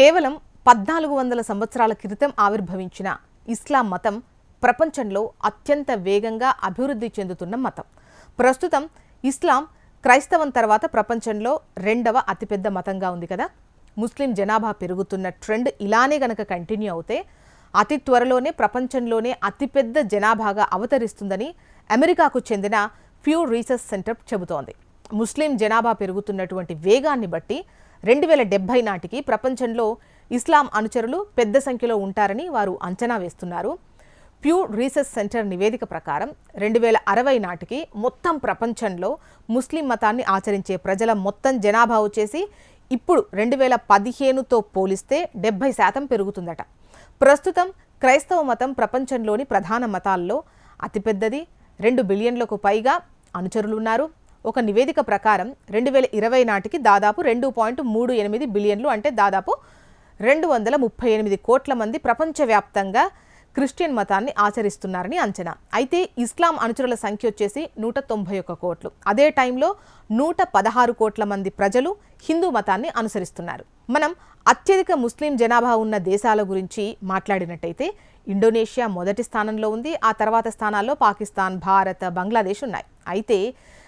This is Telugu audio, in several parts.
కేవలం 1400 సంవత్సరాల క్రితం ఆవిర్భవించిన ఇస్లాం మతం ప్రపంచంలో అత్యంత వేగంగా అభివృద్ధి చెందుతున్న మతం. ప్రస్తుతం ఇస్లాం క్రైస్తవం తర్వాత ప్రపంచంలో రెండవ అతిపెద్ద మతంగా ఉంది కదా. ముస్లిం జనాభా పెరుగుతున్న ట్రెండ్ ఇలానే గనక కంటిన్యూ అవుతే అతి త్వరలోనే ప్రపంచంలోనే అతిపెద్ద జనాభాగా అవతరిస్తుందని అమెరికాకు చెందిన ప్యూ రీసెర్చ్ సెంటర్ చెబుతోంది. ముస్లిం జనాభా పెరుగుతున్నటువంటి వేగాన్ని బట్టి 2070 నాటికి ప్రపంచంలో ఇస్లాం అనుచరులు పెద్ద సంఖ్యలో ఉంటారని వారు అంచనా వేస్తున్నారు. ప్యూ రీసెర్చ్ సెంటర్ నివేదిక ప్రకారం 2060 నాటికి మొత్తం ప్రపంచంలో ముస్లిం మతాన్ని ఆచరించే ప్రజల మొత్తం జనాభా వచ్చేసి ఇప్పుడు 2015తో పోలిస్తే 70% పెరుగుతుందట. ప్రస్తుతం క్రైస్తవ మతం ప్రపంచంలోని ప్రధాన మతాల్లో అతిపెద్దది. 2 బిలియన్లకు పైగా అనుచరులున్నారు. ఒక నివేదిక ప్రకారం 2020 నాటికి దాదాపు 2.38 బిలియన్లు అంటే దాదాపు 238 కోట్ల మంది ప్రపంచవ్యాప్తంగా క్రిస్టియన్ మతాన్ని ఆచరిస్తున్నారని అంచనా. అయితే ఇస్లాం అనుచరుల సంఖ్య వచ్చేసి 191 కోట్లు. అదే టైంలో 116 కోట్ల మంది ప్రజలు హిందూ మతాన్ని అనుసరిస్తున్నారు. మనం అత్యధిక ముస్లిం జనాభా ఉన్న దేశాల గురించి మాట్లాడినట్టయితే ఇండోనేషియా మొదటి స్థానంలో ఉంది. ఆ తర్వాత స్థానాల్లో పాకిస్తాన్, భారత్, బంగ్లాదేశ్ ఉన్నాయి. అయితే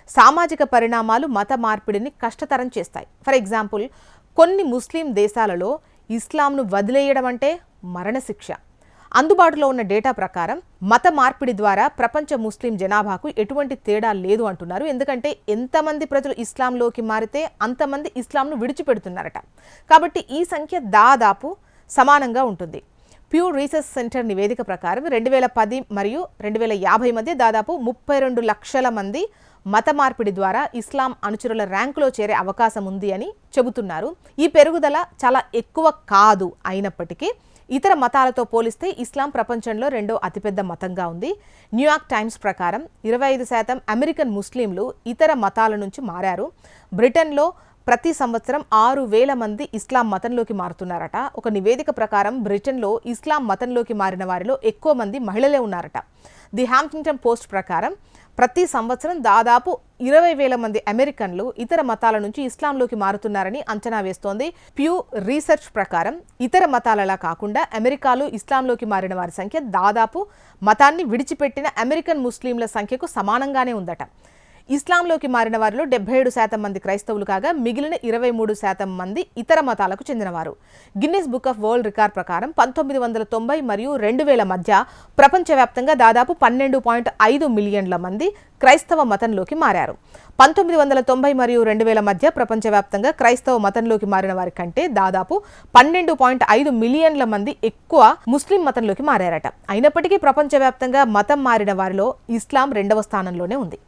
సామాజిక పరిణామాలు మత మార్పిడిని కష్టతరం చేస్తాయి. ఫర్ ఎగ్జాంపుల్, కొన్ని ముస్లిం దేశాలలో ఇస్లాంను వదిలేయడం అంటే మరణశిక్ష. అందుబాటులో ఉన్న డేటా ప్రకారం మత మార్పిడి ద్వారా ప్రపంచ ముస్లిం జనాభాకు ఎటువంటి తేడా లేదు అంటున్నారు. ఎందుకంటే ఎంతమంది ప్రజలు ఇస్లాంలోకి మారితే అంతమంది ఇస్లాంను విడిచిపెడుతున్నారట. కాబట్టి ఈ సంఖ్య దాదాపు సమానంగా ఉంటుంది. ప్యూ రీసెర్చ్ సెంటర్ నివేదిక ప్రకారం 2010 మరియు 2050 మధ్య దాదాపు 32 లక్షల మంది మత మార్పిడి ద్వారా ఇస్లాం అనుచరుల ర్యాంకులో చేరే అవకాశం ఉంది అని చెబుతున్నారు. ఈ పెరుగుదల చాలా ఎక్కువ కాదు. అయినప్పటికీ ఇతర మతాలతో పోలిస్తే ఇస్లాం ప్రపంచంలో రెండో అతిపెద్ద మతంగా ఉంది. న్యూయార్క్ టైమ్స్ ప్రకారం 25% అమెరికన్ ముస్లింలు ఇతర మతాల నుంచి మారారు. బ్రిటన్లో ప్రతి సంవత్సరం 6,000 మంది ఇస్లాం మతంలోకి మారుతున్నారట. ఒక నివేదిక ప్రకారం బ్రిటన్లో ఇస్లాం మతంలోకి మారిన వారిలో ఎక్కువ మంది మహిళలే ఉన్నారట. ది హ్యాంప్టన్ పోస్ట్ ప్రకారం ప్రతి సంవత్సరం దాదాపు 20,000 మంది అమెరికన్లు ఇతర మతాల నుంచి ఇస్లాంలోకి మారుతున్నారని అంచనా వేస్తోంది. ప్యూ రీసెర్చ్ ప్రకారం ఇతర మతాలలా కాకుండా అమెరికాలో ఇస్లాంలోకి మారిన వారి సంఖ్య దాదాపు మతాన్ని విడిచిపెట్టిన అమెరికన్ ముస్లింల సంఖ్యకు సమానంగానే ఉందట. ఇస్లాంలోకి మారిన వారిలో 77% మంది క్రైస్తవులు కాగా మిగిలిన 23% మంది ఇతర మతాలకు చెందినవారు. Guinness book of world record ప్రకారం 1990 మరియు 2000 మధ్య ప్రపంచవ్యాప్తంగా దాదాపు 12.5 మిలియన్ల మంది క్రైస్తవ మతంలోకి మారారు. 1990 మరియు 2000 మధ్య ప్రపంచవ్యాప్తంగా క్రైస్తవ మతంలోకి మారిన వారి కంటే దాదాపు 12.5 మిలియన్ల మంది ఎక్కువ ముస్లిం మతంలోకి మారారట. అయినప్పటికీ ప్రపంచవ్యాప్తంగా మతం మారిన వారిలో ఇస్లాం రెండవ స్థానంలోనే ఉంది.